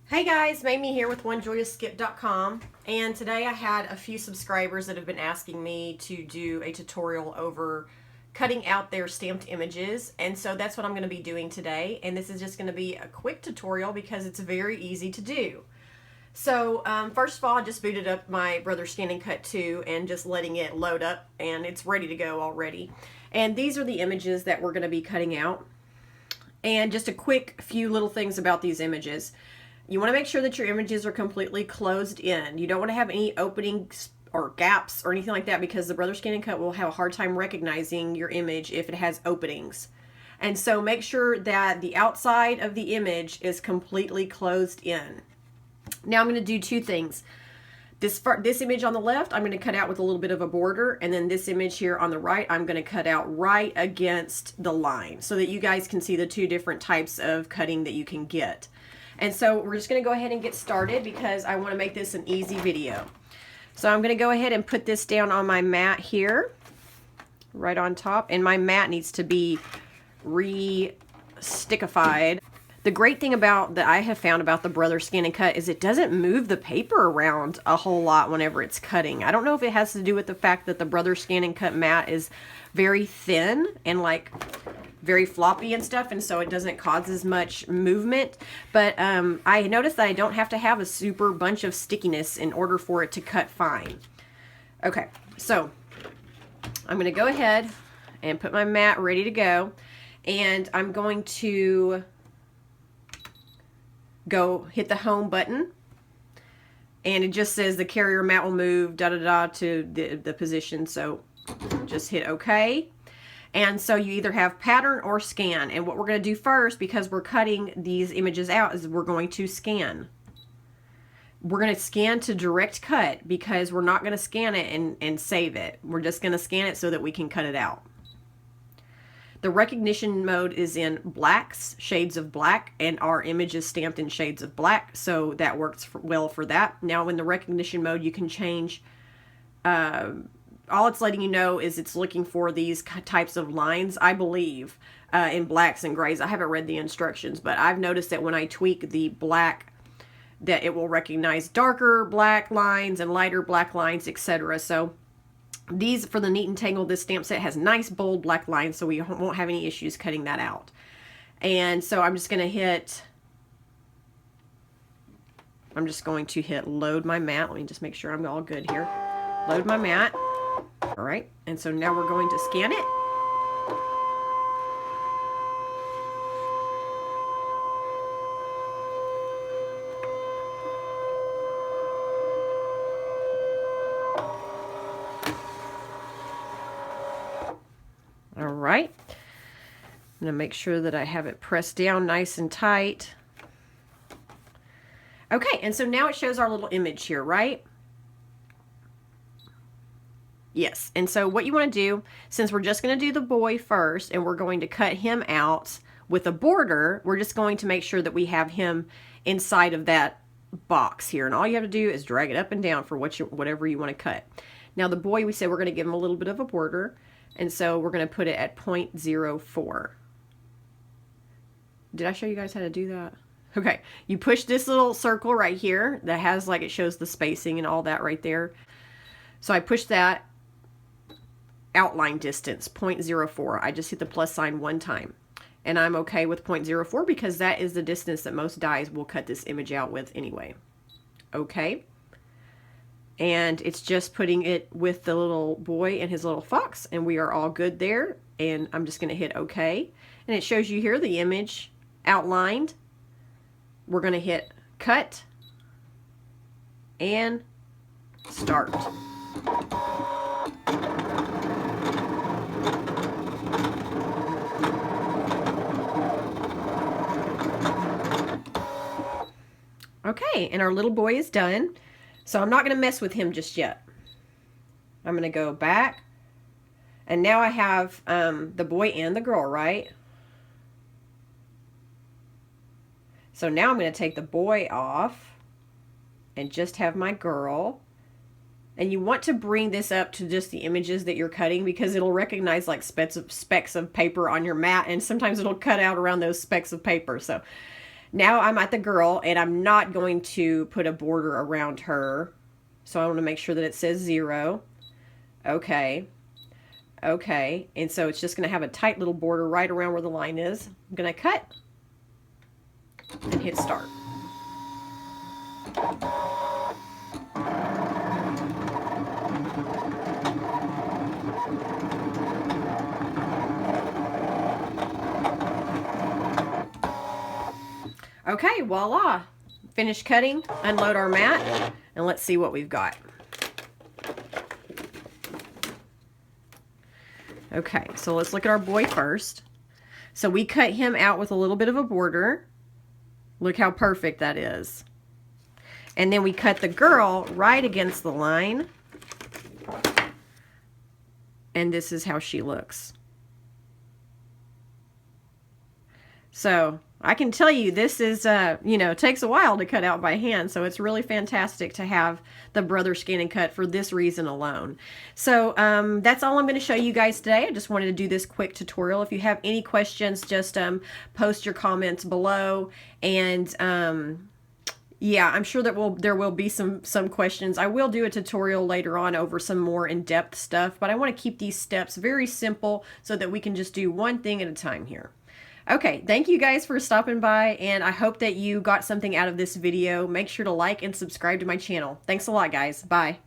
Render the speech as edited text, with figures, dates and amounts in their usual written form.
Hey guys, Mamie here with OneJoyousSkip.com, and today I had a few subscribers that have been asking me to do a tutorial over cutting out their stamped images, and so that's what I'm going to be doing today. And this is just going to be a quick tutorial because it's very easy to do. So first of all, I just booted up my Brother ScanNCut 2 and just letting it load up, and it's ready to go already. And these are the images that we're going to be cutting out. And just a quick few little things about these images. You want to make sure that your images are completely closed in. You don't want to have any openings or gaps or anything like that, because the Brother ScanNCut will have a hard time recognizing your image if it has openings. And so make sure that the outside of the image is completely closed in. Now I'm going to do two things. This image on the left, I'm going to cut out with a little bit of a border, and then this image here on the right, I'm going to cut out right against the line so that you guys can see the two different types of cutting that you can get. And so we're just going to go ahead and get started because I want to make this an easy video. So I'm going to go ahead and put this down on my mat here, right on top. And my mat needs to be re-stickified. The great thing that I have found about the Brother ScanNCut is it doesn't move the paper around a whole lot whenever it's cutting. I don't know if it has to do with the fact that the Brother ScanNCut mat is very thin and like very floppy and stuff, and so it doesn't cause as much movement. But I noticed that I don't have to have a super bunch of stickiness in order for it to cut fine. Okay, so I'm going to go ahead and put my mat ready to go, and I'm going to go hit the home button, and it just says the carrier mat will move to the position, so just hit OK. And so you either have pattern or scan. And what we're going to do first, because we're cutting these images out, is we're going to scan. We're going to scan to direct cut because we're not going to scan it and save it. We're just going to scan it so that we can cut it out. The recognition mode is in blacks, shades of black, and our image is stamped in shades of black, so that works well for that. Now in the recognition mode, you can change all it's letting you know is it's looking for these types of lines, I believe, in blacks and grays. I haven't read the instructions, but I've noticed that when I tweak the black, that it will recognize darker black lines and lighter black lines, etc. So these, for the Neat and Tangle, this stamp set has nice bold black lines, so we won't have any issues cutting that out. And so I'm just going to hit load my mat. Let me just make sure I'm all good here. Load my mat. All right, and so now we're going to scan it. All right, I'm going to make sure that I have it pressed down nice and tight. Okay, and so now it shows our little image here, right? Yes, and so what you want to do, since we're just going to do the boy first and we're going to cut him out with a border, we're just going to make sure that we have him inside of that box here. And all you have to do is drag it up and down for whatever you want to cut. Now the boy, we said we're going to give him a little bit of a border, and so we're going to put it at 0.04. Did I show you guys how to do that? Okay, you push this little circle right here that has, like, it shows the spacing and all that right there. So I push that outline distance, 0.04. I just hit the plus sign one time, and I'm okay with 0.04 because that is the distance that most dies will cut this image out with anyway. Okay, and it's just putting it with the little boy and his little fox, and we are all good there. And I'm just going to hit OK, and it shows you here the image outlined. We're going to hit cut and start. Okay, and our little boy is done. So I'm not going to mess with him just yet. I'm going to go back. And now I have the boy and the girl, right? So now I'm going to take the boy off and just have my girl. And you want to bring this up to just the images that you're cutting, because it'll recognize like specks of paper on your mat, and sometimes it'll cut out around those specks of paper. So Now I'm at the girl, and I'm not going to put a border around her. So I want to make sure that it says 0. Okay. Okay. And so it's just going to have a tight little border right around where the line is. I'm going to cut and hit start. Okay, voila. Finish cutting, unload our mat, and let's see what we've got. Okay, so let's look at our boy first. So we cut him out with a little bit of a border. Look how perfect that is. And then we cut the girl right against the line. And this is how she looks. So I can tell you this is, takes a while to cut out by hand. So it's really fantastic to have the Brother Scan and Cut for this reason alone. So that's all I'm going to show you guys today. I just wanted to do this quick tutorial. If you have any questions, just post your comments below. And yeah, I'm sure that there will be some questions. I will do a tutorial later on over some more in-depth stuff, but I want to keep these steps very simple so that we can just do one thing at a time here. Okay, thank you guys for stopping by, and I hope that you got something out of this video. Make sure to like and subscribe to my channel. Thanks a lot, guys. Bye.